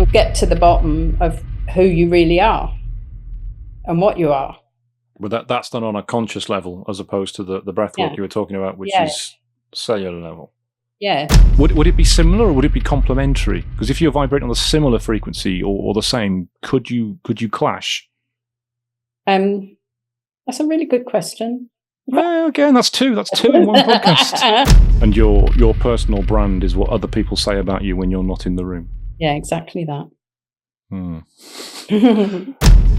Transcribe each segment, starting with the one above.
you'll get to the bottom of who you really are and what you are. But that's done on a conscious level as opposed to the breathwork you were talking about, which is cellular level. Yeah. Would it be similar or would it be complementary? Because if you're vibrating on a similar frequency or the same, could you clash? That's a really good question. Well, again, that's two in one podcast. And your personal brand is what other people say about you when you're not in the room. Yeah, exactly that.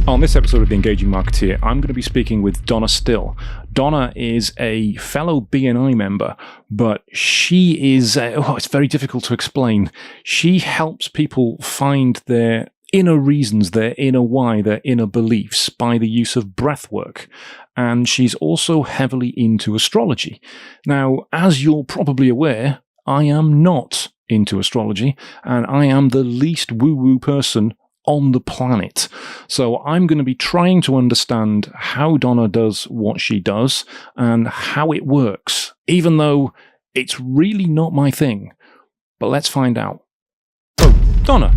On this episode of The Engaging Marketeer, I'm going to be speaking with Donna Still. Donna is a fellow BNI member, but she is, it's very difficult to explain. She helps people find their inner reasons, their inner why, their inner beliefs by the use of breathwork. And she's also heavily into astrology. Now, as you're probably aware, I am not into astrology, and I am the least woo-woo person on the planet. So I'm going to be trying to understand how Donna does what she does and how it works, even though it's really not my thing. But let's find out. So, Donna,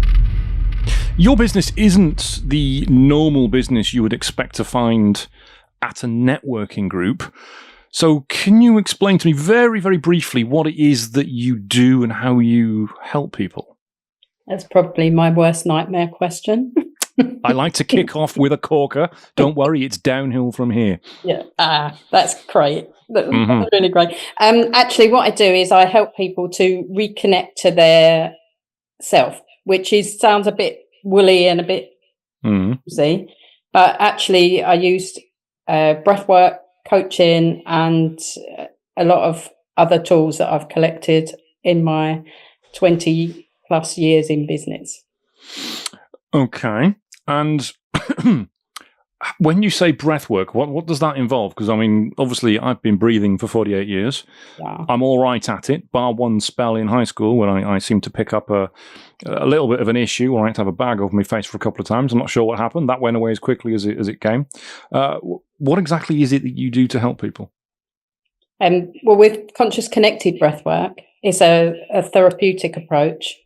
your business isn't the normal business you would expect to find at a networking group. So can you explain to me very, very briefly what it is that you do and how you help people? That's probably my worst nightmare question. I like to kick off with a corker. Don't worry, it's downhill from here. Yeah, that's great. That's really great. Actually, what I do is I help people to reconnect to their self, which sounds a bit woolly and a bit easy, but actually I used breathwork, coaching, and a lot of other tools that I've collected in my 20 plus years in business. Okay. And when you say breath work, what does that involve? Because, I mean, obviously, I've been breathing for 48 years. Yeah. I'm all right at it, bar one spell in high school when I seemed to pick up a little bit of an issue, or I had to have a bag over my face for a couple of times. I'm not sure what happened. That went away as quickly as it came. What exactly is it that you do to help people? Well, with conscious connected breathwork, it's a therapeutic approach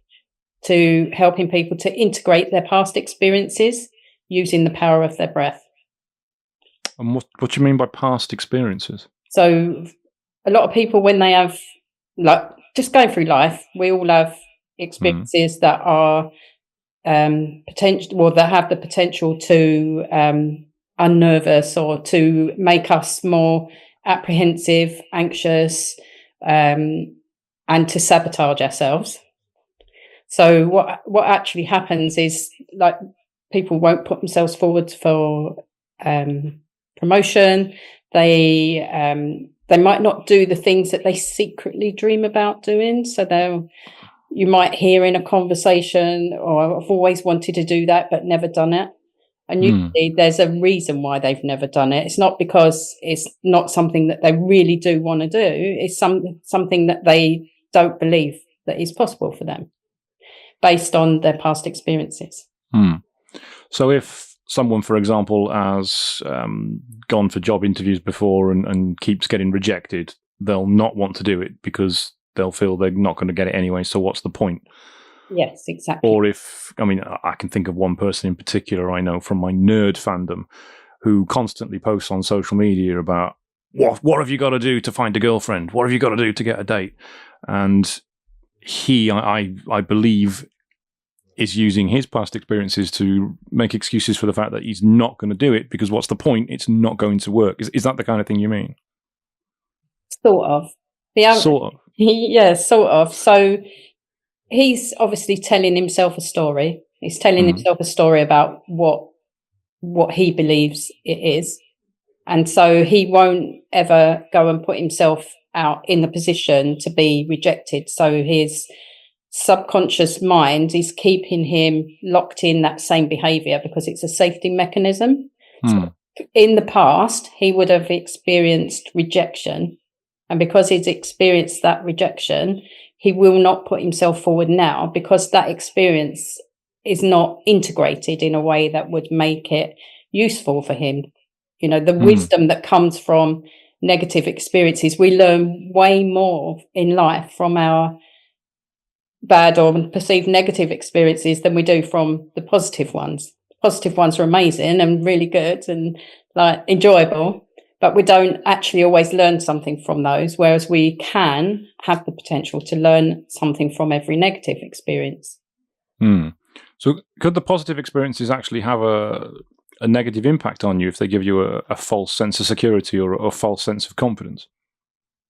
to helping people to integrate their past experiences using the power of their breath. And what do you mean by past experiences? So a lot of people, when they have, like, just going through life, we all have experiences that are that have the potential to unnerve us or to make us more apprehensive, anxious, and to sabotage ourselves. So what actually happens is, like, people won't put themselves forward for promotion. They might not do the things that they secretly dream about doing. So you might hear in a conversation, "Oh, I've always wanted to do that, but never done it." And usually there's a reason why they've never done it. It's not because it's not something that they really do want to do. It's something that they don't believe that is possible for them, based on their past experiences. So if someone, for example, has gone for job interviews before and keeps getting rejected, they'll not want to do it because they'll feel they're not going to get it anyway, so what's the point? Yes, exactly. Or I can think of one person in particular I know from my nerd fandom who constantly posts on social media about, what have you got to do to find a girlfriend? What have you got to do to get a date? And he, I believe, is using his past experiences to make excuses for the fact that he's not going to do it, because what's the point? It's not going to work. Is that the kind of thing you mean? Sort of. Sort of. Yeah, sort of. So he's obviously telling himself a story. He's telling himself a story about what he believes it is. And so he won't ever go and put himself out in the position to be rejected. So his subconscious mind is keeping him locked in that same behavior because it's a safety mechanism. So in the past, he would have experienced rejection. And because he's experienced that rejection, he will not put himself forward now because that experience is not integrated in a way that would make it useful for him. You know, the wisdom that comes from negative experiences, we learn way more in life from our bad or perceived negative experiences than we do from the positive ones. Positive ones are amazing and really good and like enjoyable, but we don't actually always learn something from those, whereas we can have the potential to learn something from every negative experience. So could the positive experiences actually have a negative impact on you if they give you a false sense of security or a false sense of confidence?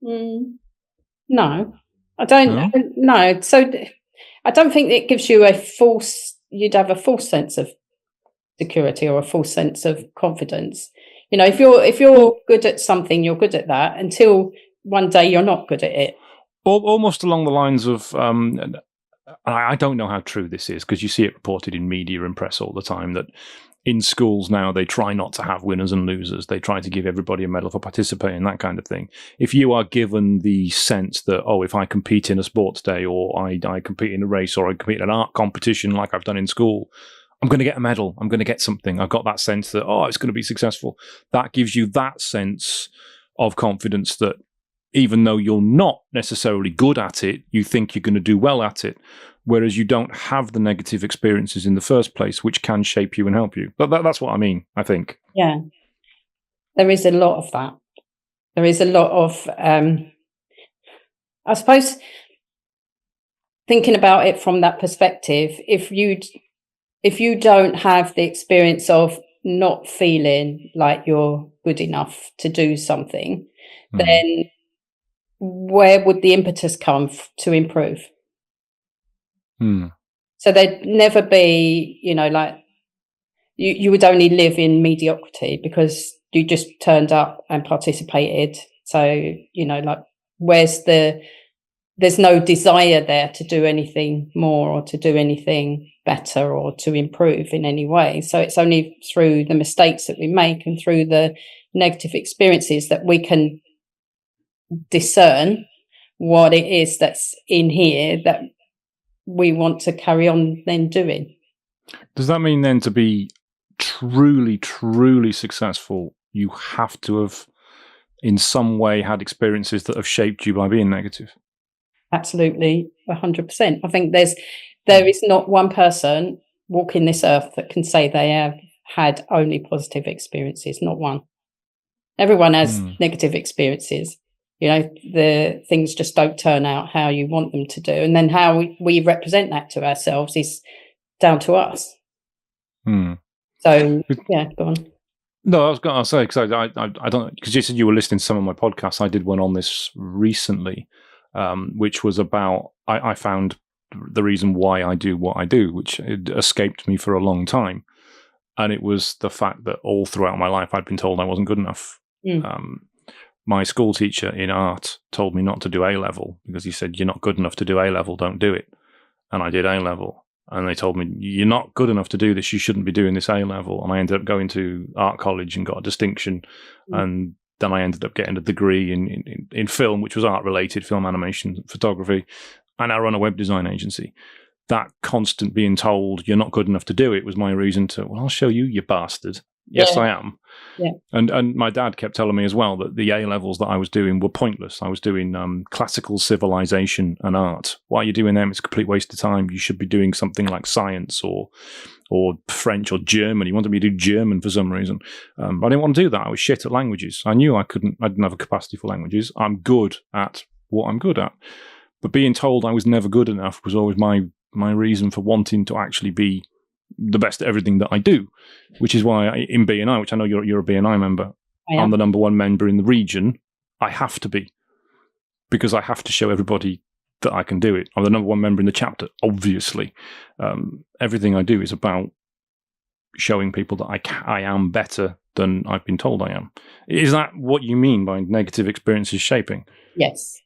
No, I don't. No, so I don't think it gives you you'd have a false sense of security or a false sense of confidence. You know, if you're good at something, you're good at that until one day you're not good at it. Almost along the lines of, I don't know how true this is because you see it reported in media and press all the time that in schools now they try not to have winners and losers. They try to give everybody a medal for participating, that kind of thing. If you are given the sense that, oh, if I compete in a sports day or I compete in a race or I compete in an art competition like I've done in school, I'm going to get a medal. I'm going to get something. I've got that sense that, oh, it's going to be successful. That gives you that sense of confidence that even though you're not necessarily good at it, you think you're going to do well at it, whereas you don't have the negative experiences in the first place, which can shape you and help you. But that's what I mean, I think. Yeah. There is a lot of that. There is a lot of, I suppose, thinking about it from that perspective, if you don't have the experience of not feeling like you're good enough to do something, then where would the impetus come to improve? So there'd never be, you know, like you would only live in mediocrity because you just turned up and participated. So, you know, like there's no desire there to do anything more or to do anything better or to improve in any way. So it's only through the mistakes that we make and through the negative experiences that we can discern what it is that's in here that we want to carry on then doing. Does that mean then to be truly, truly successful, you have to have in some way had experiences that have shaped you by being negative? Absolutely, 100%. I think there is not one person walking this earth that can say they have had only positive experiences, not one. Everyone has negative experiences. You know, the things just don't turn out how you want them to do. And then how we represent that to ourselves is down to us. So, yeah, go on. No, I was going to say, because I don't, because you said you were listening to some of my podcasts. I did one on this recently, which was about, I found the reason why I do what I do, which had escaped me for a long time. And it was the fact that all throughout my life, I'd been told I wasn't good enough. My school teacher in art told me not to do A-level because he said, you're not good enough to do A-level, don't do it. And I did A-level. And they told me, you're not good enough to do this, you shouldn't be doing this A-level. And I ended up going to art college and got a distinction. And then I ended up getting a degree in film, which was art-related, film animation, photography. And I run a web design agency. That constant being told, you're not good enough to do it, was my reason to, well, I'll show you, you bastard. Yes, I am. Yeah. And my dad kept telling me as well that the A-levels that I was doing were pointless. I was doing classical civilization and art. Why are you doing them? It's a complete waste of time. You should be doing something like science or French or German. He wanted me to do German for some reason. I didn't want to do that. I was shit at languages. I knew I didn't have a capacity for languages. I'm good at what I'm good at. But being told I was never good enough was always my reason for wanting to actually be the best at everything that I do, which is why in BNI, which I know you're a BNI member, I'm the number one member in the region. I have to be, because I have to show everybody that I can do it. I'm the number one member in the chapter, obviously. Everything I do is about showing people that I am better than I've been told I am. Is that what you mean by negative experiences shaping? Yes,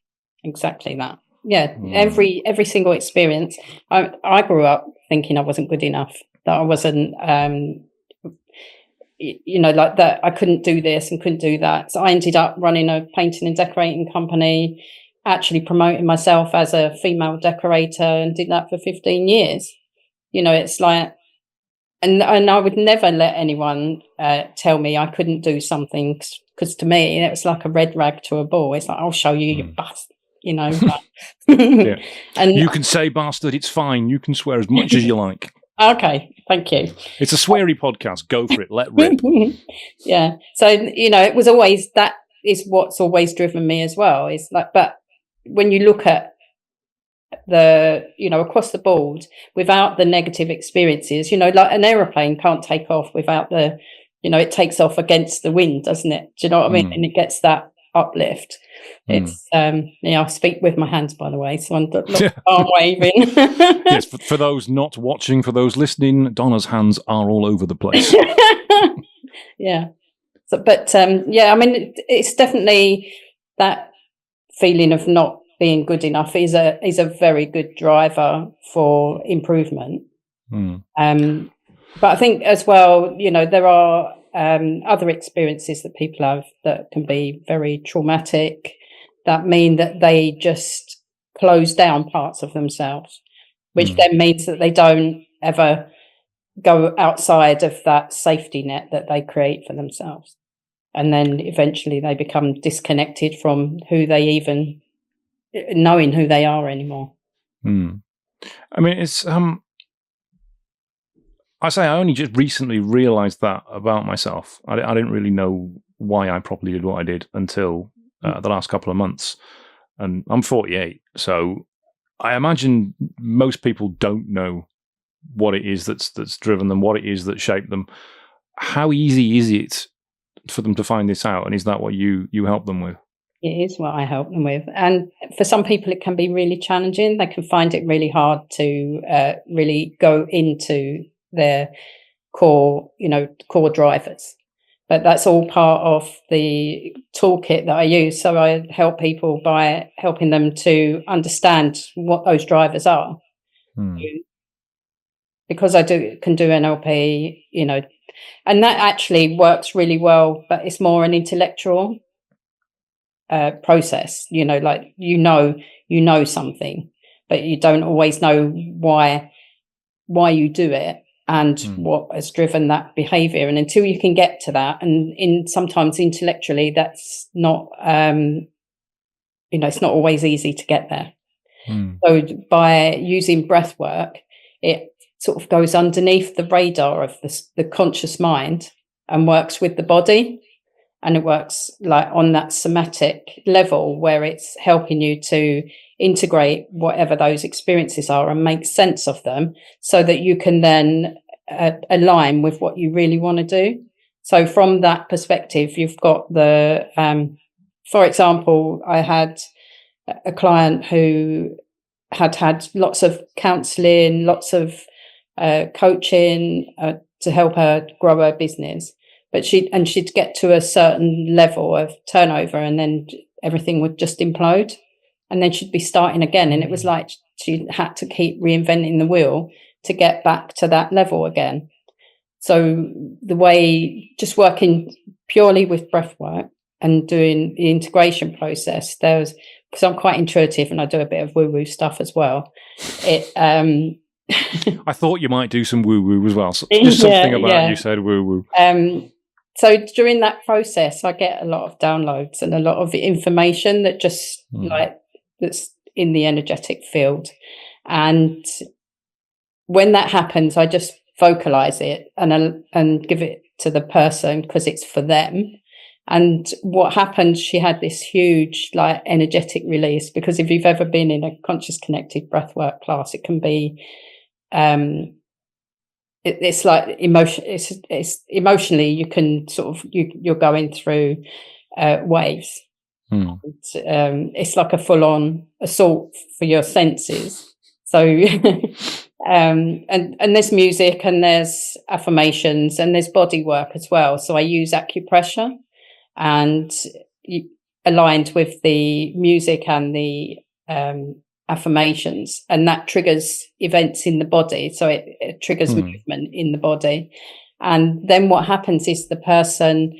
exactly that. Yeah, every single experience. I grew up thinking I wasn't good enough, that I wasn't, you know, like that I couldn't do this and couldn't do that. So I ended up running a painting and decorating company, actually promoting myself as a female decorator, and did that for 15 years. You know, it's like, and I would never let anyone tell me I couldn't do something, because to me, it was like a red rag to a bull. It's like, I'll show you, you bastard. you know. Yeah. And you can say bastard, it's fine. You can swear as much as you like. Okay, thank you. It's a sweary podcast. Go for it. Let rip. Yeah. So, you know, it was always, that is what's always driven me as well. It's like, but when you look at the, you know, across the board, without the negative experiences, you know, like an aeroplane can't take off without the, you know, it takes off against the wind, doesn't it? Do you know what I mean? And it gets that uplift. It's I speak with my hands, by the way, so I'm arm waving. Yes, for those not watching, for those listening, Donna's hands are all over the place. Yeah. So, but yeah, I mean, it's definitely that feeling of not being good enough is a very good driver for improvement. But I think as well, you know, there are other experiences that people have that can be very traumatic, that mean that they just close down parts of themselves, which then means that they don't ever go outside of that safety net that they create for themselves. And then eventually they become disconnected from who they even knowing who they are anymore. I mean, it's I say I only just recently realized that about myself. I didn't really know why I properly did what I did until the last couple of months. And I'm 48, so I imagine most people don't know what it is that's driven them, what it is that shaped them. How easy is it for them to find this out? And is that what you help them with? It is what I help them with. And for some people, it can be really challenging. They can find it really hard to really go into their core drivers. But that's all part of the toolkit that I use. So I help people by helping them to understand what those drivers are. Because I can do NLP, you know, and that actually works really well, but it's more an intellectual process, you know, like, you know something, but you don't always know why you do it and what has driven that behavior. And until you can get to that, and sometimes intellectually, that's not, you know, it's not always easy to get there. So by using breath work, it sort of goes underneath the radar of the conscious mind and works with the body. And it works like on that somatic level where it's helping you to integrate whatever those experiences are and make sense of them so that you can then align with what you really want to do. So from that perspective, you've got the, for example, I had a client who had lots of counselling, lots of coaching to help her grow her business. But she'd get to a certain level of turnover and then everything would just implode. And then she'd be starting again. And it was like she had to keep reinventing the wheel to get back to that level again. So the way, just working purely with breath work and doing the integration process, because I'm quite intuitive and I do a bit of woo-woo stuff as well. I thought you might do some woo-woo as well. So just something about you said woo-woo. So during that process, I get a lot of downloads and a lot of information that just that's in the energetic field. And when that happens, I just vocalize it and give it to the person because it's for them. And what happened, she had this huge like energetic release, because if you've ever been in a conscious connected breathwork class, it can be it's like emotion. It's emotionally, you can sort of you're going through waves. It's like a full-on assault for your senses. So, and there's music and there's affirmations and there's body work as well. So I use acupressure, and aligned with the music and the affirmations, and that triggers events in the body. So it triggers movement in the body. And then what happens is the person,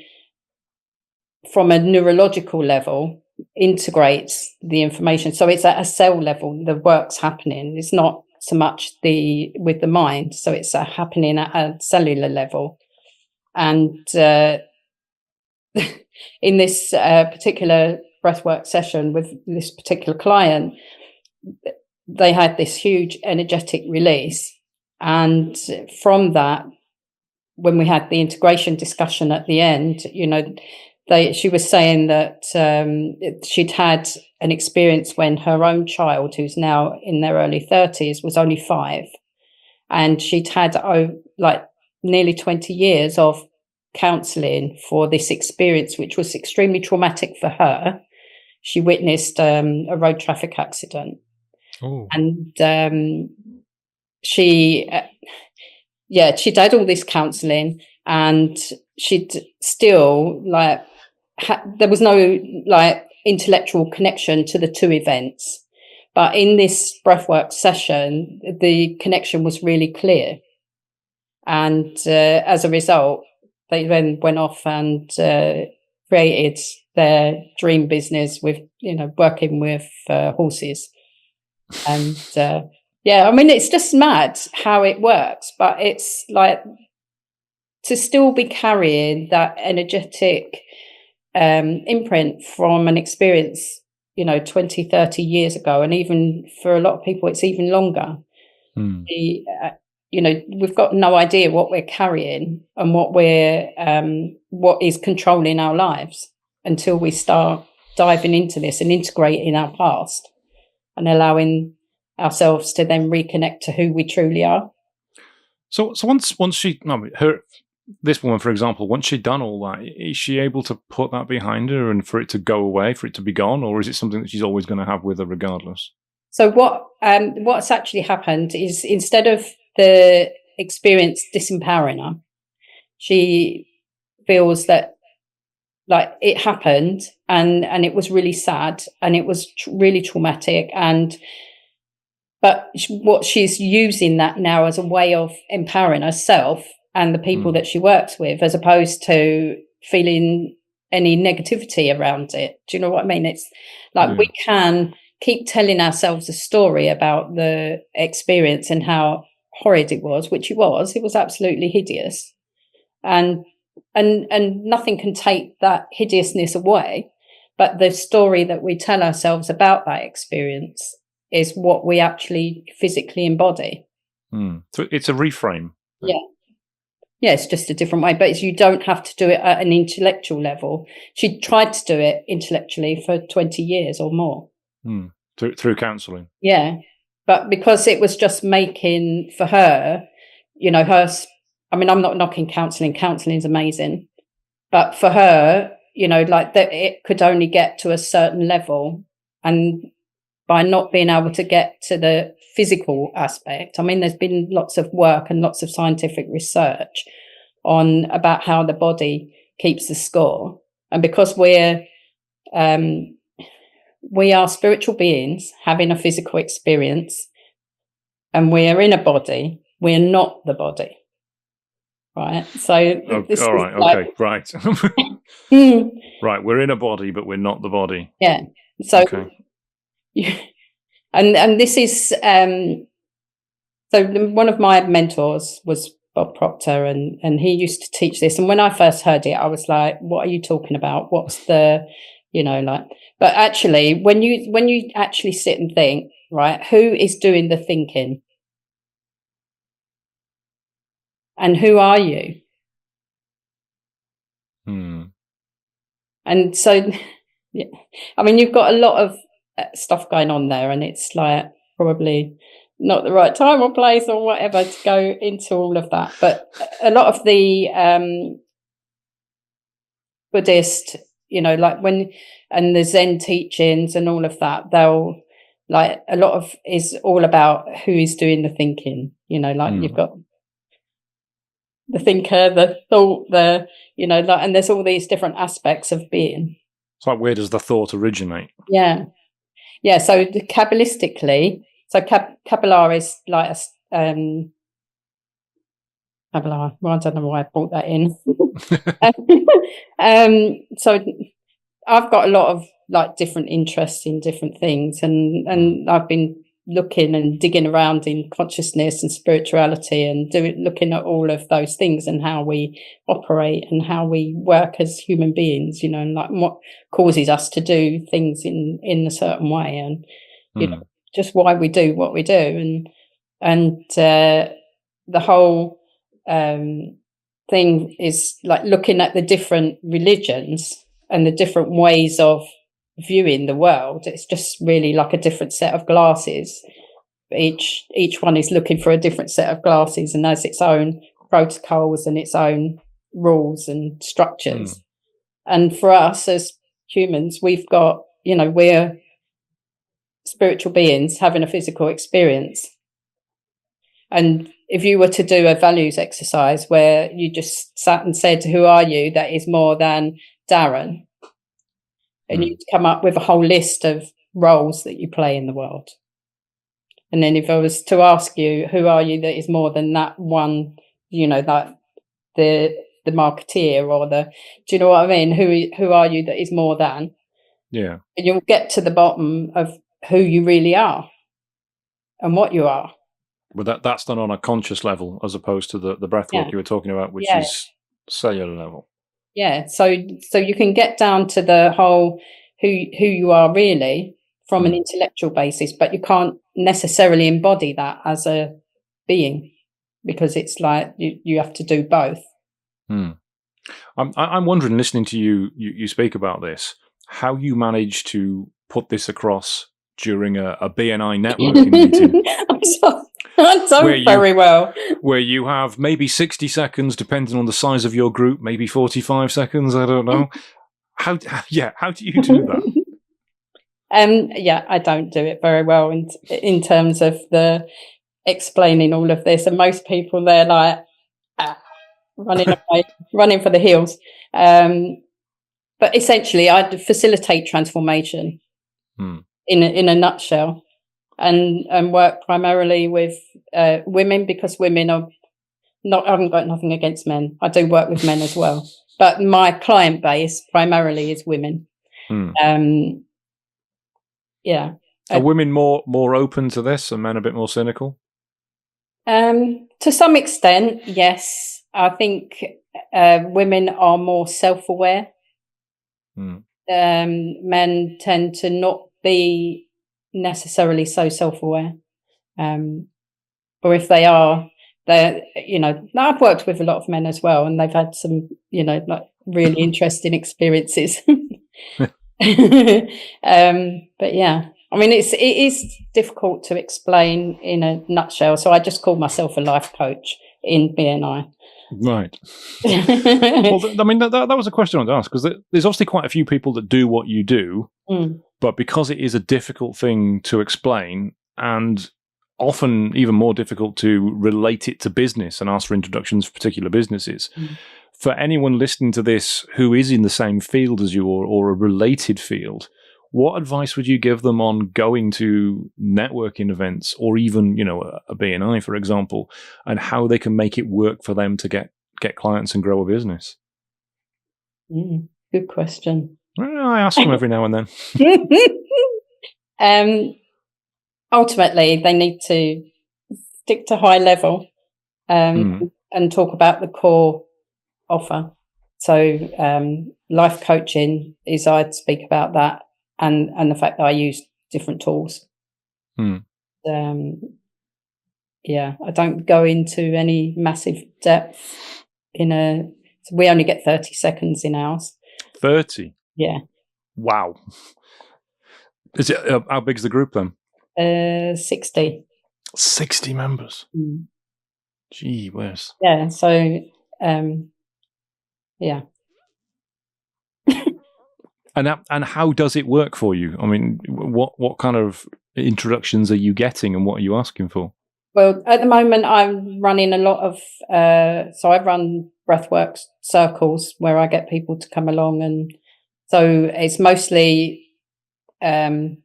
from a neurological level, integrates the information. So it's at a cell level, the work's happening. It's not so much with the mind. So it's happening at a cellular level. And in this particular breathwork session with this particular client, they had this huge energetic release. And from that, when we had the integration discussion at the end, she was saying that she'd had an experience when her own child, who's now in their early 30s, was only 5. And she'd had nearly 20 years of counselling for this experience, which was extremely traumatic for her. She witnessed a road traffic accident. Oh. And she'd had all this counselling, and she'd still there was no intellectual connection to the 2 events. But in this breathwork session, the connection was really clear. And as a result, they then went off and created their dream business with, working with horses. And it's just mad how it works. But it's to still be carrying that energetic imprint from an experience, 20, 30 years ago. And even for a lot of people, it's even longer. We've got no idea what we're carrying and what is controlling our lives until we start diving into this and integrating our past and allowing ourselves to then reconnect to who we truly are. So once this woman, for example, once she'd done all that, is she able to put that behind her and for it to go away, for it to be gone, or is it something that she's always going to have with her regardless? So what's actually happened is, instead of the experience disempowering her, she feels that it happened and it was really sad and it was really traumatic, but what she's using that now as a way of empowering herself and the people that she works with, as opposed to feeling any negativity around it. Do you know what I mean? It's we can keep telling ourselves a story about the experience and how horrid it was, which it was absolutely hideous. And nothing can take that hideousness away. But the story that we tell ourselves about that experience is what we actually physically embody. So it's a reframe. Yeah, it's just a different way, but you don't have to do it at an intellectual level. She tried to do it intellectually for 20 years or more. Through counselling. Yeah, but because it was just making, for her, I'm not knocking counselling. Counselling is amazing. But for her, that it could only get to a certain level. And by not being able to get to the physical aspect, there's been lots of work and lots of scientific research about how the body keeps the score. And because we are spiritual beings having a physical experience, and we are in a body, we're not the body. Right. So all right. Okay. Right. Right. We're in a body, but we're not the body. Yeah. So, and this is so one of my mentors was Bob Proctor, and he used to teach this. And when I first heard it, I was like, "What are you talking about? What's the, But actually, when you actually sit and think, right, who is doing the thinking? And who are you?" And so, you've got a lot of stuff going on there, and it's probably not the right time or place or whatever to go into all of that. But a lot of the Buddhist, and the Zen teachings and all of that, they'll a lot of is all about who is doing the thinking. You've got the thinker, the thought, and there's all these different aspects of being. It's where does the thought originate? Yeah. So Kabbalistically, Kabbalah is Kabbalah. Well, I don't know why I brought that in. So I've got a lot of different interests in different things, and I've been looking and digging around in consciousness and spirituality and looking at all of those things and how we operate and how we work as human beings, you know, and like what causes us to do things in a certain way, and you know, just why we do what we do, and the whole thing is like looking at the different religions and the different ways of viewing the world. It's just really like a different set of glasses. Each one is looking for a different set of glasses and has its own protocols and its own rules and structures. And for us as humans, we've got, you know, we're spiritual beings having a physical experience. And if you were to do a values exercise where you just sat and said, who are you that is more than Darren? And you'd come up with a whole list of roles that you play in the world. And then if I was to ask you, who are you that is more than that one, you know, that the marketeer or do you know what I mean? Who are you that is more than? Yeah. And you'll get to the bottom of who you really are and what you are. Well, that's done on a conscious level as opposed to the breathwork you were talking about, which is cellular level. Yeah. So you can get down to the whole who you are really from an intellectual basis, but you can't necessarily embody that as a being, because it's like you have to do both. I'm wondering, listening to you speak about this, how you manage to put this across during a BNI networking meeting. I don't very well. Where you have maybe 60 seconds, depending on the size of your group, maybe 45 seconds, I don't know. How do you do that? I don't do it very well in terms of the explaining all of this. And most people, they're like running away, running for the hills. But essentially, I facilitate transformation in a nutshell. And work primarily with women, because women are not. I haven't got nothing against men. I do work with men as well, but my client base primarily is women. Are women more open to this, and men a bit more cynical? To some extent, yes. I think women are more self-aware. Men tend to not be necessarily so self-aware, or if they are, they're, you know, I've worked with a lot of men as well, and they've had some, you know, like really interesting experiences. But yeah, I mean, it is difficult to explain in a nutshell, so I just call myself a life coach in BNI. Right. Well, I mean, that was a question I wanted to ask, because there's obviously quite a few people that do what you do, but because it is a difficult thing to explain, and often even more difficult to relate it to business and ask for introductions for particular businesses, for anyone listening to this who is in the same field as you or a related field, what advice would you give them on going to networking events, or even, you know, a BNI, for example, and how they can make it work for them to get clients and grow a business? Good question. Well, I ask them every now and then. Ultimately, they need to stick to high level and talk about the core offer. So life coaching is, I'd speak about that, and the fact that I use different tools. I don't go into any massive depth so we only get 30 seconds in ours. 30? Yeah. Wow. Is it how big is the group then? 60. 60 members. Gee whiz. Yeah. So yeah. And how does it work for you? I mean, what kind of introductions are you getting, and what are you asking for? Well, at the moment, I'm running a lot of. So I run breathwork circles where I get people to come along, and so it's mostly. And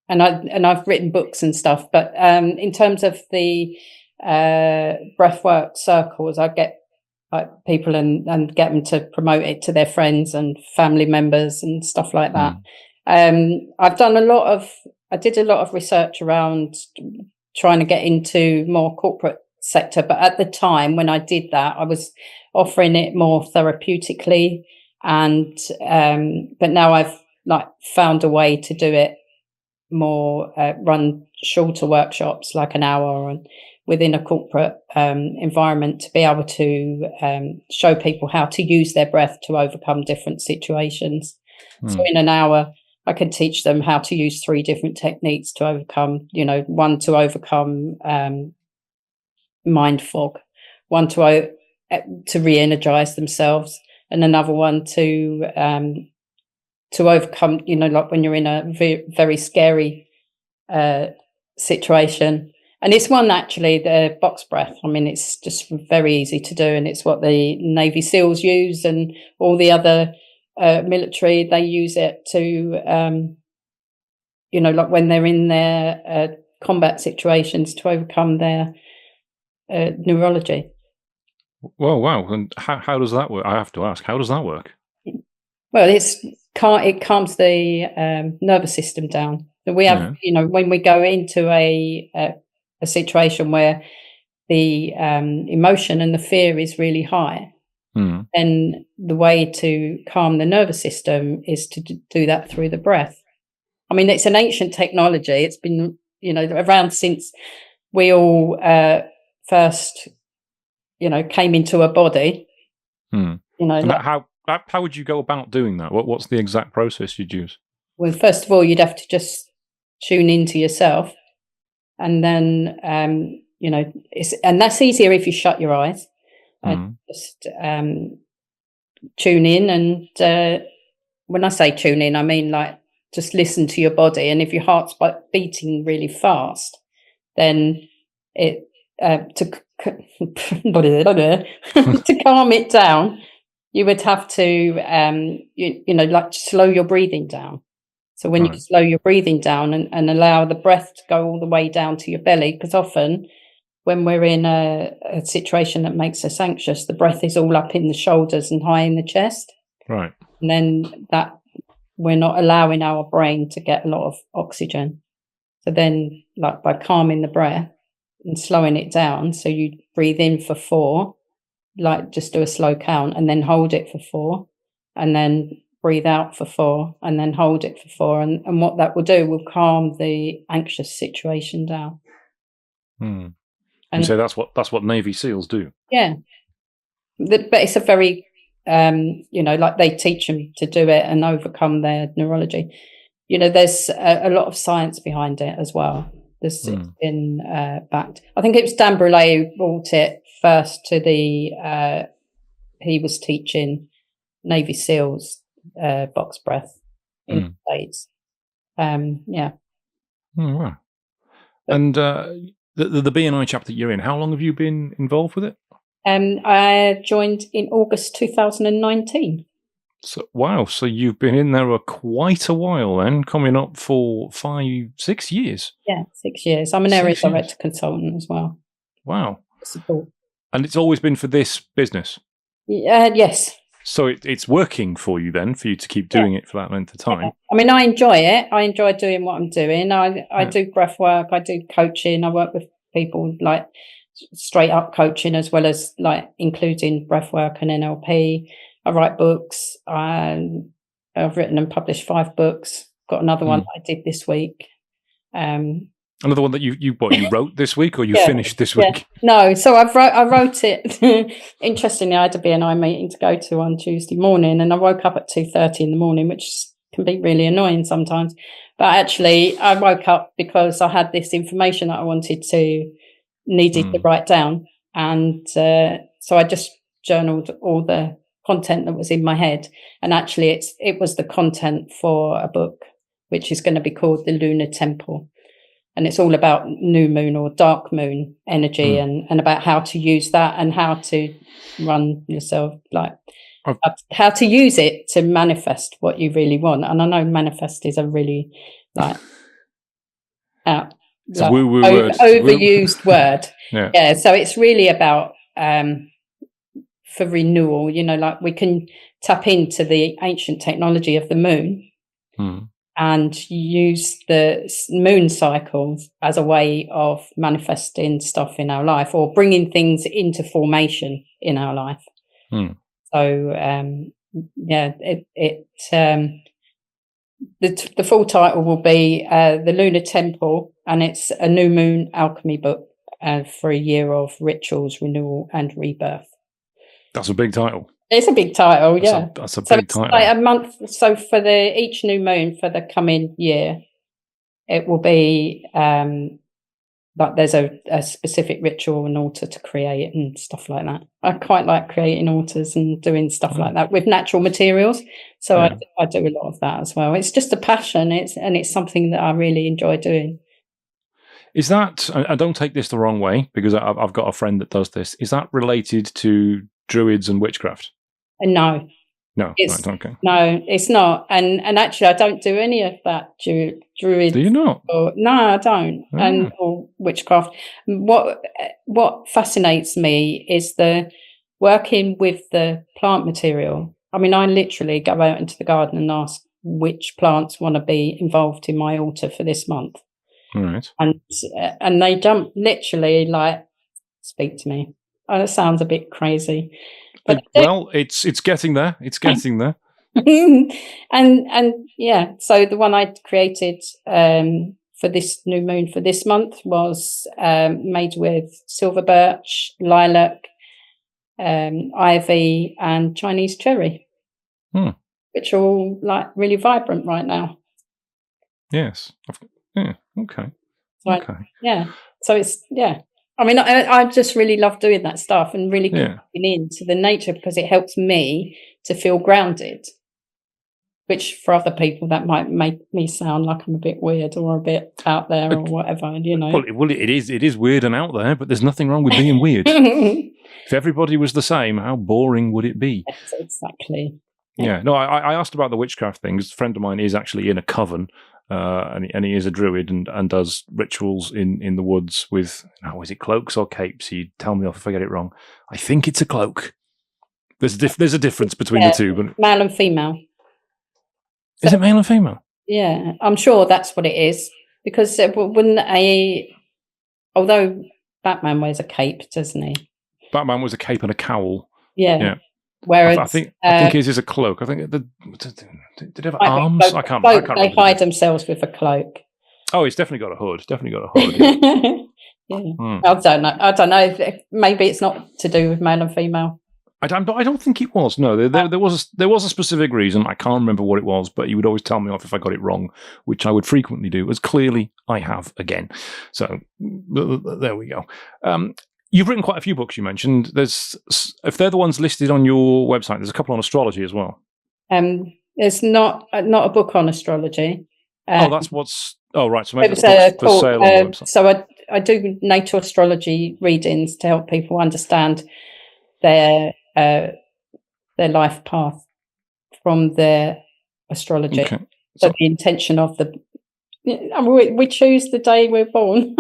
I've written books and stuff, but in terms of the breathwork circles, I get people and get them to promote it to their friends and family members and stuff like that. I've done a lot of I did a lot of research around trying to get into more corporate sector, but at the time when I did that, I was offering it more therapeutically, and but now I've like found a way to do it more, run shorter workshops, like an hour, and within a corporate environment, to be able to show people how to use their breath to overcome different situations. So in an hour, I can teach them how to use 3 different techniques to overcome, one to overcome mind fog, one to re-energize themselves, and another one to overcome, like when you're in a very scary situation. And it's one, actually, the box breath. I mean, it's just very easy to do, and it's what the Navy SEALs use, and all the other military, they use it to, like when they're in their combat situations, to overcome their neurology. Well, wow. And how does that work? I have to ask, how does that work? Well, it calms the nervous system down. So we have, when we go into a situation where the emotion and the fear is really high, then the way to calm the nervous system is to do that through the breath. I mean, it's an ancient technology. It's been, around since we all first, came into a body. And how would you go about doing that? What's the exact process you'd use? Well, first of all, you'd have to just tune into yourself, and then and that's easier if you shut your eyes. Just tune in, and when I say tune in, I mean like just listen to your body. And if your heart's beating really fast, then to calm it down, you would have to like slow your breathing down. So when you slow your breathing down and allow the breath to go all the way down to your belly, because often when we're in a situation that makes us anxious, the breath is all up in the shoulders and high in the chest. Right. And then that we're not allowing our brain to get a lot of oxygen. So then, like, by calming the breath and slowing it down, so you breathe in for 4, like just do a slow count, and then hold it for 4, and then breathe out for 4, and then hold it for 4. And what that will do will calm the anxious situation down. And so that's what Navy SEAls do. Yeah. But it's a very, like they teach them to do it and overcome their neurology. There's a lot of science behind it as well. It's been backed. I think it was Dan Brule who brought it first to he was teaching Navy SEALs box breath in the States. Yeah. Oh, wow. And the BNI chapter you're in, how long have you been involved with it? I joined in August 2019. So, wow. So you've been in there quite a while then, coming up for 5-6 years. Yeah, 6 years. I'm an area director consultant as well. Wow. Support. And it's always been for this business? Yes. So it's working for you then, for you to keep doing it for that length of time? Yeah. I mean, I enjoy it. I enjoy doing what I'm doing. I do breath work. I do coaching. I work with people like straight up coaching, as well as like including breath work and NLP. I write books. I've written and published 5 books. Got another one that I did this week. Another one that you wrote this week, or you finished this week? No, so I wrote it. Interestingly, I had a BNI meeting to go to on Tuesday morning, and I woke up at 2:30 in the morning, which can be really annoying sometimes. But actually, I woke up because I had this information that I needed to write down, and so I just journaled all the content that was in my head. And actually, it was the content for a book, which is going to be called The Lunar Temple. And it's all about new moon or dark moon energy, and about how to use that and how to run yourself, like how to use it to manifest what you really want. And I know manifest is a really overused word. Yeah. So it's really about for renewal. Like we can tap into the ancient technology of the moon. and use the moon cycles as a way of manifesting stuff in our life or bringing things into formation in our life. So the full title will be The Lunar Temple, and it's a new moon alchemy book for a year of rituals, renewal, and rebirth. That's a big title. It's a big title, That's a big title. Like a month. So for each new moon for the coming year, it will be like there's a specific ritual and altar to create and stuff like that. I quite like creating altars and doing stuff like that with natural materials. So I do a lot of that as well. It's just a passion. It's something that I really enjoy doing. Is that, I don't take this the wrong way, because I've got a friend that does this. Is that related to druids and witchcraft? No. No, right, okay. No, it's not. And actually, I don't do any of that druid. Do you not? No, I don't. Or witchcraft. What fascinates me is the working with the plant material. I mean, I literally go out into the garden and ask which plants want to be involved in my altar for this month. All right. And they jump literally like, speak to me. Oh, that sounds a bit crazy. But well, it's getting there. It's getting there. and yeah, so the one I created for this new moon for this month was made with silver birch, lilac, ivy, and Chinese cherry, which are all like really vibrant right now. Yes. Yeah. Okay. Okay. Yeah. So it's I mean, I just really love doing that stuff and really getting into the nature, because it helps me to feel grounded, which for other people that might make me sound like I'm a bit weird or a bit out there or whatever, you know. Well, it is weird and out there, but there's nothing wrong with being weird. If everybody was the same, how boring would it be? Yes, exactly. Yeah. No, I asked about the witchcraft thing, because a friend of mine is actually in a coven. And he is a druid and does rituals in the woods with, is it cloaks or capes? He'd tell me off if I get it wrong. I think it's a cloak. There's a difference between the two, but male and female. Is it male and female? Yeah, I'm sure that's what it is, because although Batman wears a cape, doesn't he? Batman was a cape and a cowl. Yeah. Whereas I think his is a cloak. I think did it have arms? I can't They remember. hide themselves with a cloak. Oh, it's definitely got a hood. Yeah. I don't know. If maybe it's not to do with male and female. I don't think it was. No, there was a specific reason. I can't remember what it was, but he would always tell me off if I got it wrong, which I would frequently do, as clearly I have again. So there we go. You've written quite a few books, you mentioned. If they're the ones listed on your website, there's a couple on astrology as well. There's not a book on astrology. That's what's... Oh, right. So maybe it's for sale on the website. So I do natal astrology readings to help people understand their life path from their astrology. Okay. So the intention of we choose the day we're born.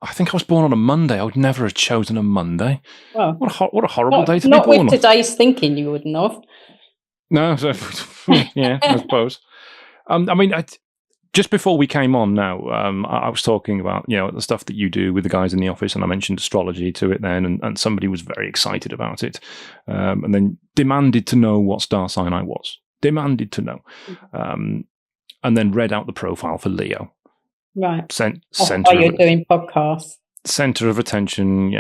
I think I was born on a Monday. I would never have chosen a Monday. Well, what a horrible day to be born on. Not with today's thinking, you wouldn't have. No, yeah, I suppose. I mean, just before we came on now, I was talking about, the stuff that you do with the guys in the office, and I mentioned astrology to it then, and somebody was very excited about it, and then demanded to know what star sign I was. Demanded to know. And then read out the profile for Leo. Right. Center you're doing podcasts. Center of attention,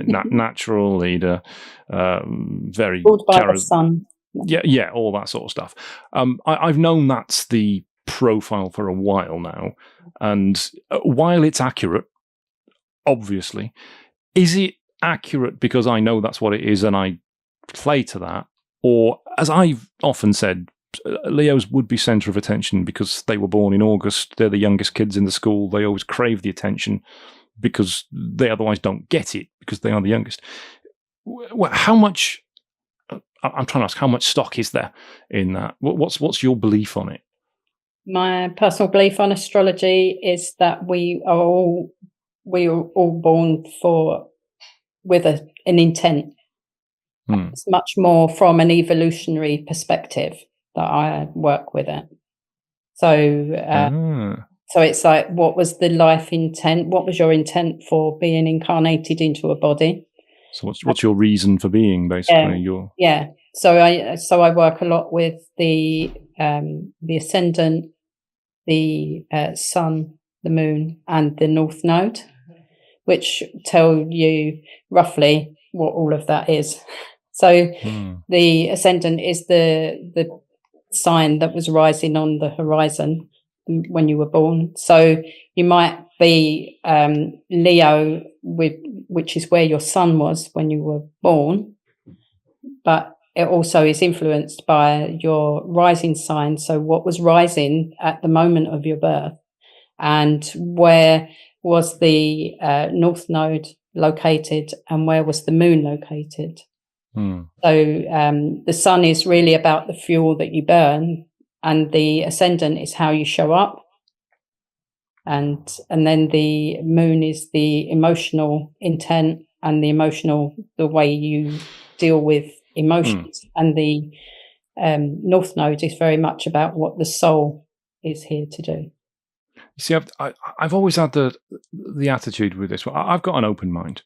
natural leader, very ruled by the sun. Yeah, all that sort of stuff. I've known that's the profile for a while now, and while it's accurate, obviously, is it accurate because I know that's what it is and I play to that, or as I've often said, Leos would be centre of attention because they were born in August. They're the youngest kids in the school. They always crave the attention because they otherwise don't get it because they are the youngest. How much? I'm trying to ask. How much stock is there in that? What's your belief on it? My personal belief on astrology is that we are all born with an intent. It's much more from an evolutionary perspective. that I work with it. So so it's like, what was the life intent? What was your intent for being incarnated into a body? So what's your reason for being, basically? Yeah. So I work a lot with the ascendant, the sun, the moon, and the north node, which tell you roughly what all of that is. So the ascendant is the sign that was rising on the horizon when you were born. So you might be Leo, which is where your sun was when you were born, but it also is influenced by your rising sign. So what was rising at the moment of your birth, and where was the north node located, and where was the moon located? So the sun is really about the fuel that you burn, and the ascendant is how you show up, and then the moon is the emotional intent and the way you deal with emotions, and the north node is very much about what the soul is here to do. You see, I've always had the attitude with this. I've got an open mind.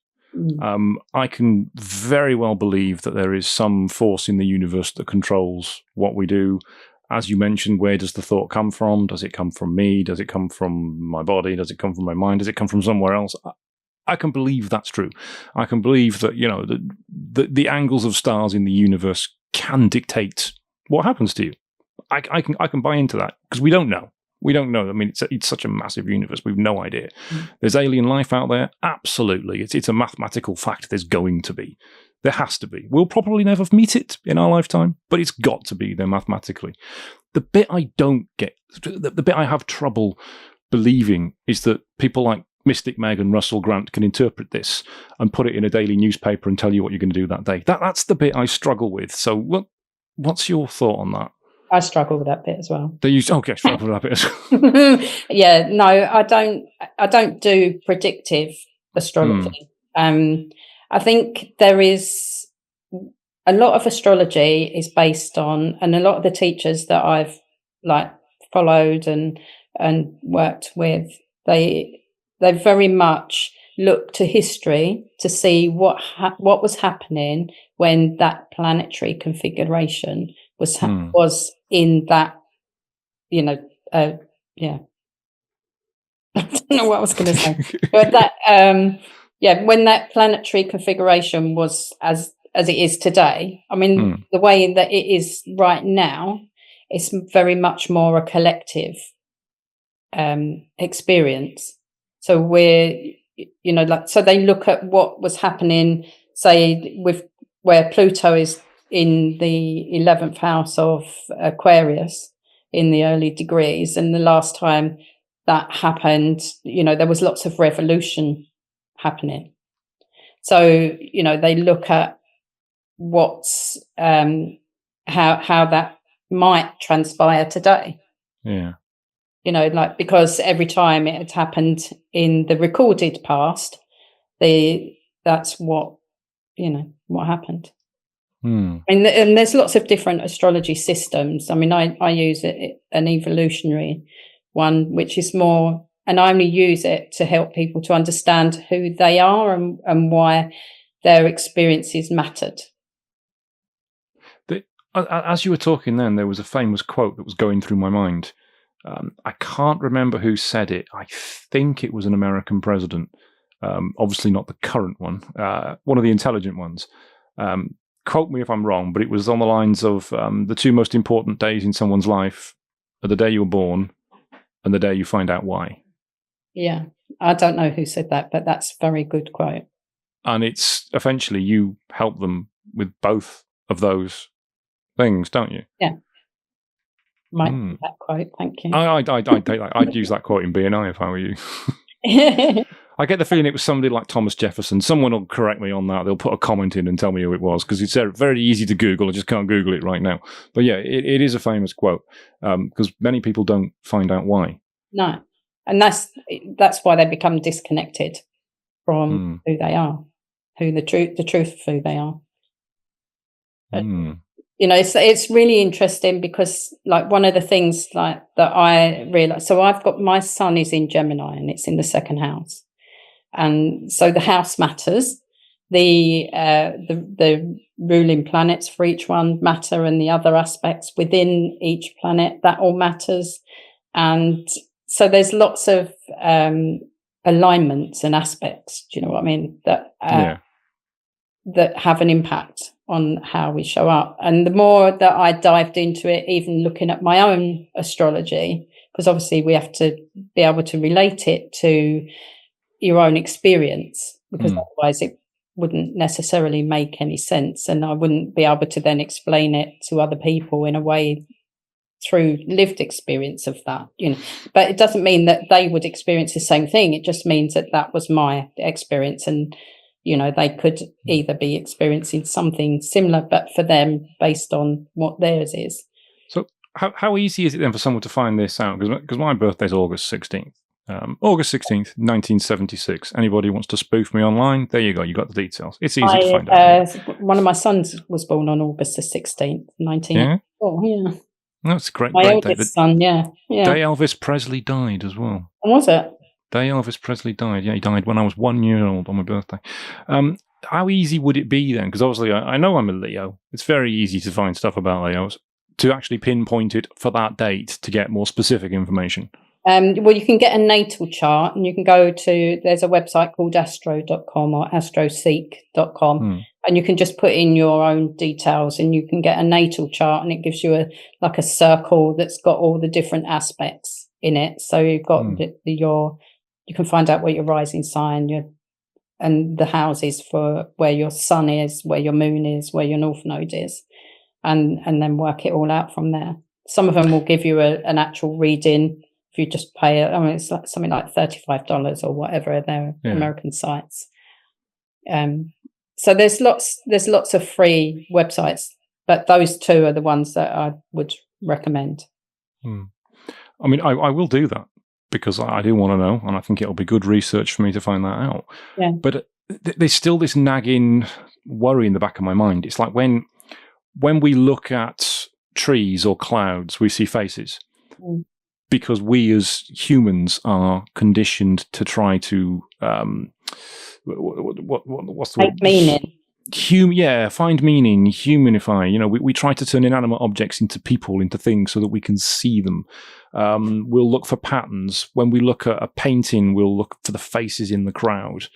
I can very well believe that there is some force in the universe that controls what we do. As you mentioned, where does the thought come from? Does it come from me? Does it come from my body? Does it come from my mind? Does it come from somewhere else? I can believe that's true. I can believe that, you know, the angles of stars in the universe can dictate what happens to you. I can buy into that, because we don't know. We don't know. I mean, it's such a massive universe. We've no idea. There's alien life out there. Absolutely. It's a mathematical fact. There's going to be. There has to be. We'll probably never meet it in our lifetime, but it's got to be there mathematically. The bit I don't get, the bit I have trouble believing, is that people like Mystic Meg and Russell Grant can interpret this and put it in a daily newspaper and tell you what you're going to do that day. That's the bit I struggle with. So what's your thought on that? I struggle with that bit as well. Struggle with that bit as well. Yeah, no, I don't do predictive astrology. I think there is a lot of astrology is based on, and a lot of the teachers that I've followed and worked with, they very much look to history to see what was happening when that planetary configuration was in that, yeah. I don't know what I was going to say, but that, when that planetary configuration was as it is today. I mean, the way that it is right now, it's very much more a collective experience. So so they look at what was happening, say, with where Pluto is in the 11th house of Aquarius in the early degrees, and the last time that happened, there was lots of revolution happening. So they look at what's how that might transpire today. Yeah. Because every time it had happened in the recorded past, that's what happened. And there's lots of different astrology systems. I mean, I use an evolutionary one, which is more, and I only use it to help people to understand who they are and why their experiences mattered. As you were talking then, there was a famous quote that was going through my mind. I can't remember who said it. I think it was an American president. Obviously not the current one. One of the intelligent ones. Quote me if I'm wrong, but it was on the lines of the two most important days in someone's life are the day you were born and the day you find out why. Yeah, I don't know who said that, but that's a very good quote. And it's essentially you help them with both of those things, don't you? Yeah. Might be that quote, thank you. I'd take that. I'd use that quote in BNI if I were you. I get the feeling it was somebody like Thomas Jefferson. Someone will correct me on that. They'll put a comment in and tell me who it was, because it's very easy to Google. I just can't Google it right now. But yeah, it is a famous quote, because many people don't find out why. No. And that's why they become disconnected from who they are, the truth of who they are. it's really interesting because like one of the things like that I realized, so I've got, my sun is in Gemini and it's in the second house. And so the house matters. The ruling planets for each one matter, and the other aspects within each planet, that all matters. And so there's lots of alignments and aspects, do you know what I mean, that that have an impact on how we show up. And the more that I dived into it, even looking at my own astrology, because obviously we have to be able to relate it to your own experience, because otherwise it wouldn't necessarily make any sense, and I wouldn't be able to then explain it to other people in a way through lived experience of that, but it doesn't mean that they would experience the same thing. It just means that that was my experience, and they could either be experiencing something similar but for them based on what theirs is. So how easy is it then for someone to find this out? Because my birthday's August 16th. August 16th, 1976. Anybody wants to spoof me online, there you go. You got the details. It's easy to find out. One of my sons was born on August the 16th, 1984. Yeah. That's a great My day. oldest son, yeah. Day Elvis Presley died as well. Was it? Day Elvis Presley died. Yeah, he died when I was 1 year old on my birthday. How easy would it be then? Because obviously I know I'm a Leo. It's very easy to find stuff about Leos, to actually pinpoint it for that date to get more specific information. Well, you can get a natal chart, and you can go to, there's a website called astro.com or astroseek.com, and you can just put in your own details and you can get a natal chart, and it gives you a circle that's got all the different aspects in it. So you've got you can find out what your rising sign, and the houses for where your sun is, where your moon is, where your north node is, and then work it all out from there. Some of them will give you an actual reading. You just pay it. I mean, it's like something like $35 or whatever. They're American sites. So there's lots of free websites, but those two are the ones that I would recommend. I mean, I will do that because I do want to know, and I think it'll be good research for me to find that out. Yeah. But there's still this nagging worry in the back of my mind. It's like when we look at trees or clouds, we see faces. Because we as humans are conditioned to try to what's the word? Meaning. Find meaning, humanify. We try to turn inanimate objects into people, into things, so that we can see them. We'll look for patterns. When we look at a painting, we'll look for the faces in the crowd,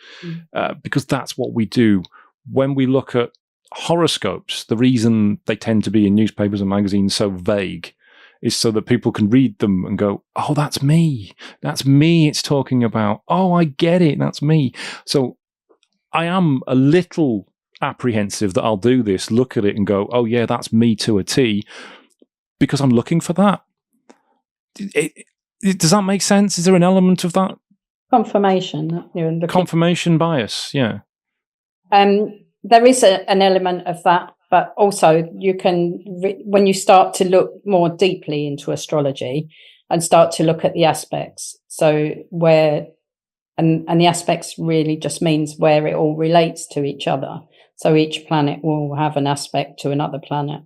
because that's what we do. When we look at horoscopes, the reason they tend to be in newspapers and magazines so vague is so that people can read them and go, oh, that's me. That's me it's talking about. Oh, I get it. That's me. So I am a little apprehensive that I'll do this, look at it and go, oh, yeah, that's me to a T, because I'm looking for that. Does that make sense? Is there an element of that? Confirmation. Confirmation bias, yeah. There is an element of that. But also you can, when you start to look more deeply into astrology and start to look at the aspects, so where, and the aspects really just means where it all relates to each other. So each planet will have an aspect to another planet,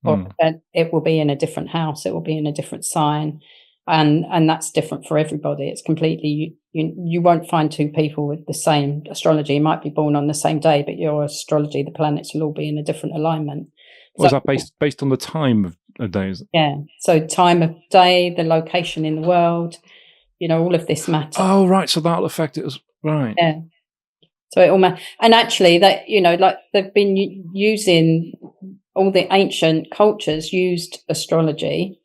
or it will be in a different house, it will be in a different sign. And that's different for everybody. It's completely, you won't find two people with the same astrology. You might be born on the same day, but your astrology, the planets will all be in a different alignment. Was that based on the time of days? Yeah. So time of day, the location in the world, all of this matters. Oh, right. So that'll affect it as right. Yeah. So it all matters. And actually that, like they've been using, all the ancient cultures used astrology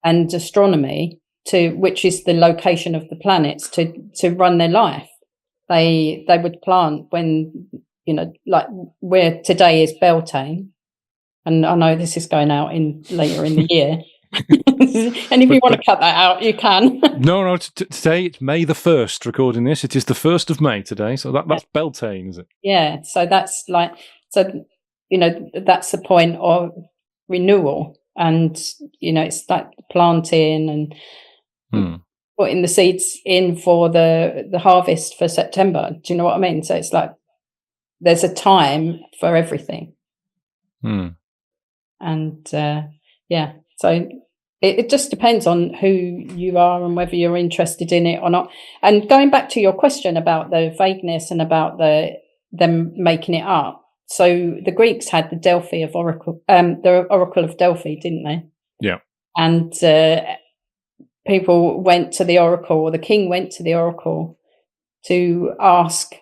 and astronomy which is the location of the planets to run their life. They would plant when, like where today is Beltane. And I know this is going out later in the year. And if you want to cut that out, you can. No. Today it's May the 1st. Recording this, it is the 1st of May today. So that's Beltane, is it? Yeah. So that's that's the point of renewal, and it's like planting and putting the seeds in for the harvest for September. Do you know what I mean? So it's like there's a time for everything. And so it just depends on who you are and whether you're interested in it or not. And going back to your question about the vagueness and about them making it up. So the Greeks had the Oracle of Delphi, didn't they? Yeah. And people went to the oracle, or the king went to the oracle to ask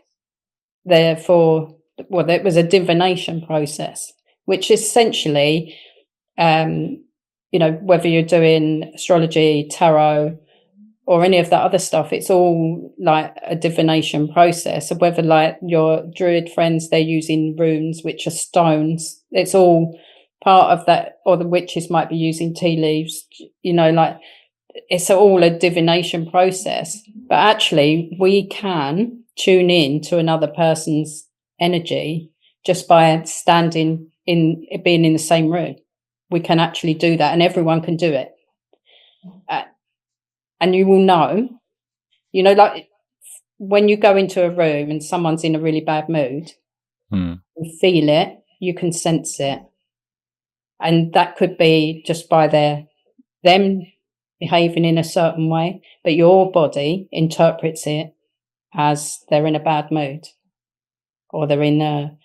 there was a divination process, which essentially, whether you're doing astrology, tarot, or any of that other stuff, it's all like a divination process. Of whether like your druid friends, they're using runes, which are stones. It's all part of that, or the witches might be using tea leaves, like it's all a divination process. But actually we can tune in to another person's energy just by being in the same room. We can actually do that, and everyone can do it. And you will know, like when you go into a room and someone's in a really bad mood, you feel it, you can sense it. And that could be just by them behaving in a certain way, but your body interprets it as they're in a bad mood, or they're in a,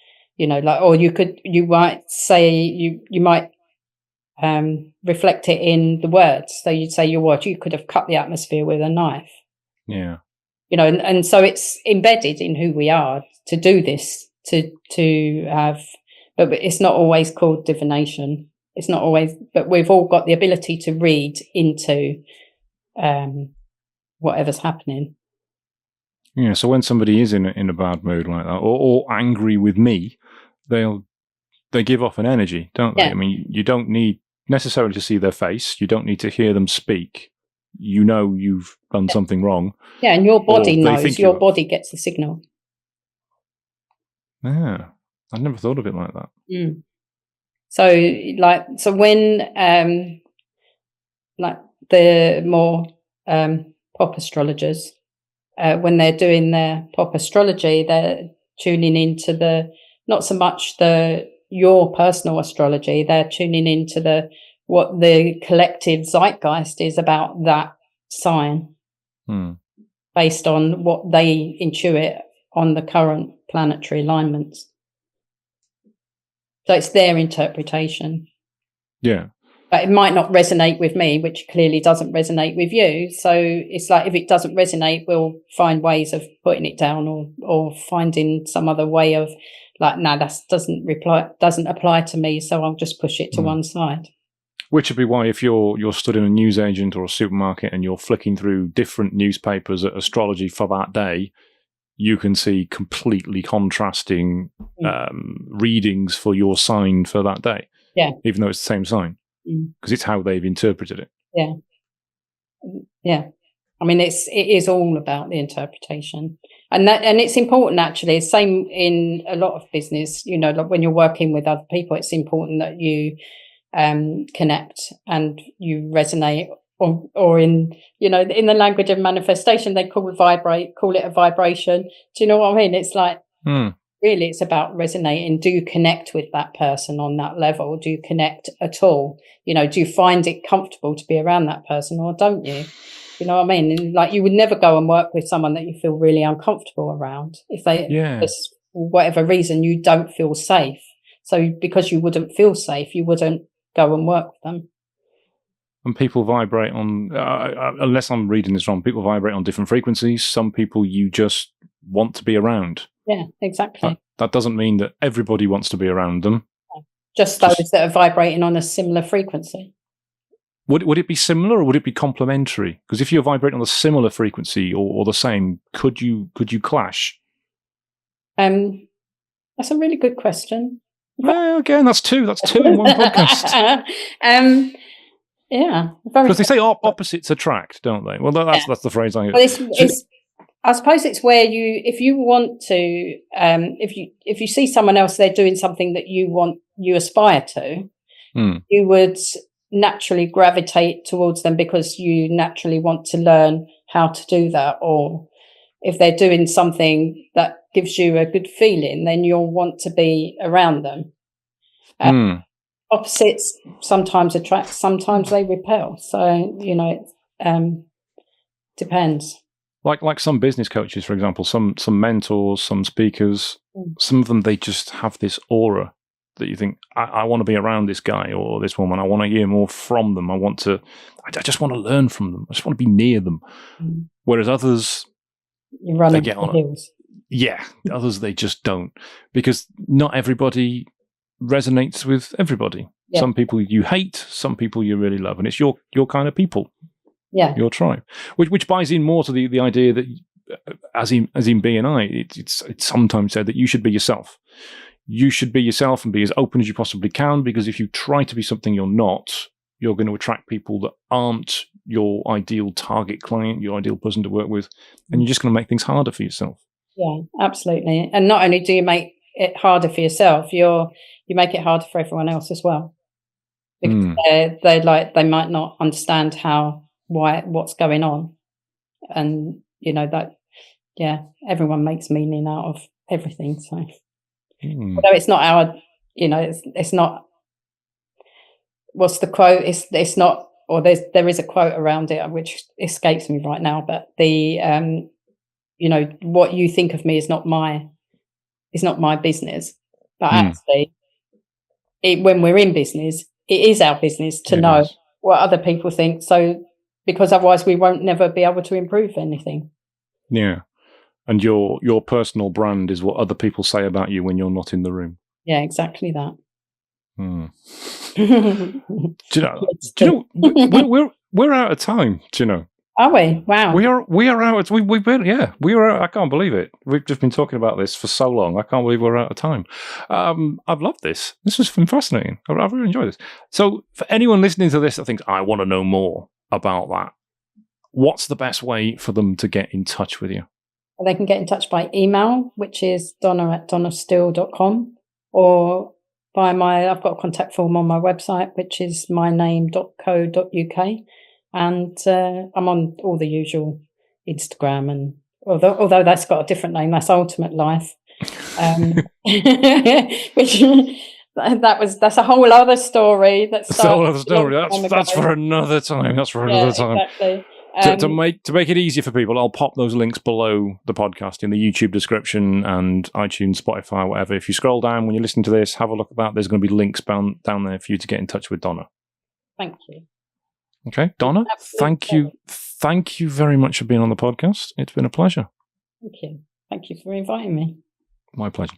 or you might say, you might reflect it in the words. So you'd say, you could have cut the atmosphere with a knife. Yeah. And so it's embedded in who we are to do this, to have, but it's not always called divination. It's not always, but we've all got the ability to read into whatever's happening. Yeah. So when somebody is in a bad mood like that, or angry with me, they give off an energy, don't they? Yeah. I mean, you don't need necessarily to see their face. You don't need to hear them speak. You've done something wrong. Yeah, and your body knows. Your body gets the signal. Yeah, I've never thought of it like that. Mm. So when like the more pop astrologers, when they're doing their pop astrology, they're tuning into not so much your personal astrology, they're tuning into what the collective zeitgeist is about that sign, based on what they intuit on the current planetary alignments. So it's their interpretation. Yeah. But it might not resonate with me, which clearly doesn't resonate with you. So it's like, if it doesn't resonate, we'll find ways of putting it down, or finding some other way of like, no, that doesn't apply to me, so I'll just push it to one side. Which would be why, if you're stood in a newsagent or a supermarket and you're flicking through different newspapers at astrology for that day, you can see completely contrasting readings for your sign for that day. Yeah. Even though it's the same sign. Because it's how they've interpreted it. Yeah. Yeah. I mean, it is all about the interpretation. And it's important, actually. Same in a lot of business, like when you're working with other people, it's important that you connect and you resonate, or in the language of manifestation, they call it a vibration. Do you know what I mean? It's like, really, it's about resonating. Do you connect with that person on that level? Do you connect at all? Do you find it comfortable to be around that person, or don't you? You know what I mean? And like, you would never go and work with someone that you feel really uncomfortable around if for whatever reason you don't feel safe. So because you wouldn't feel safe, you wouldn't go and work with them. And people vibrate on, unless I'm reading this wrong, people vibrate on different frequencies. Some people you just want to be around. Yeah, exactly. That doesn't mean that everybody wants to be around them. Just those that are vibrating on a similar frequency. Would it be similar, or would it be complementary? Because if you're vibrating on a similar frequency or the same, could you clash? That's a really good question. Well, again, that's two in one podcast. Yeah, because they say opposites attract, don't they? Well, that's the phrase I hear. Well, I suppose it's where if you want to, if you see someone else, they're doing something that you aspire to, you would naturally gravitate towards them because you naturally want to learn how to do that. Or if they're doing something that gives you a good feeling, then you'll want to be around them. opposites sometimes attract, sometimes they repel. So, it depends. Like some business coaches, for example, some mentors, some speakers, some of them, they just have this aura that you think, I want to be around this guy or this woman. I want to hear more from them. I just want to learn from them. I just want to be near them. Whereas others, you run they get on heels. Yeah, others, they just don't. Because not everybody resonates with everybody. Yeah. Some people you hate, some people you really love. And it's your kind of people. Yeah. Your tribe. Which buys in more to the idea that, as in BNI, it's sometimes said that you should be yourself. You should be yourself and be as open as you possibly can, because if you try to be something you're not, you're going to attract people that aren't your ideal target client, your ideal person to work with, and you're just going to make things harder for yourself. Yeah, absolutely. And not only do you make it harder for yourself, you make it harder for everyone else as well, because they might not understand what's going on, and everyone makes meaning out of everything. So, although it's not our, it's not. What's the quote? It's not, or there is a quote around it which escapes me right now. But the what you think of me is not my business. But actually, when we're in business, it is our business to know what other people think. So, because otherwise we won't never be able to improve anything. Yeah. And your personal brand is what other people say about you when you're not in the room. Yeah, exactly that. Do you know, we're out of time, do you know? Are we? Wow. We are out. We've been, we are out. I can't believe it. We've just been talking about this for so long. I can't believe we're out of time. I've loved this. This has been fascinating. I've really enjoyed this. So for anyone listening to this that thinks, I want to know more about that, what's the best way for them to get in touch with you? Well, they can get in touch by email, which is donna@donnastill.com, or I've got a contact form on my website, which is myname.co.uk. And I'm on all the usual Instagram, and although that's got a different name, that's Ultimate Life, which that's a whole other story. That's a whole other story. That's for another time. That's for another time. Exactly. To make it easier for people, I'll pop those links below the podcast in the YouTube description and iTunes, Spotify, whatever. If you scroll down when you listen to this, have a look at that. There's going to be links down there for you to get in touch with Donna. Thank you. Okay, Donna, thank you very much for being on the podcast. It's been a pleasure. Thank you. Thank you for inviting me. My pleasure.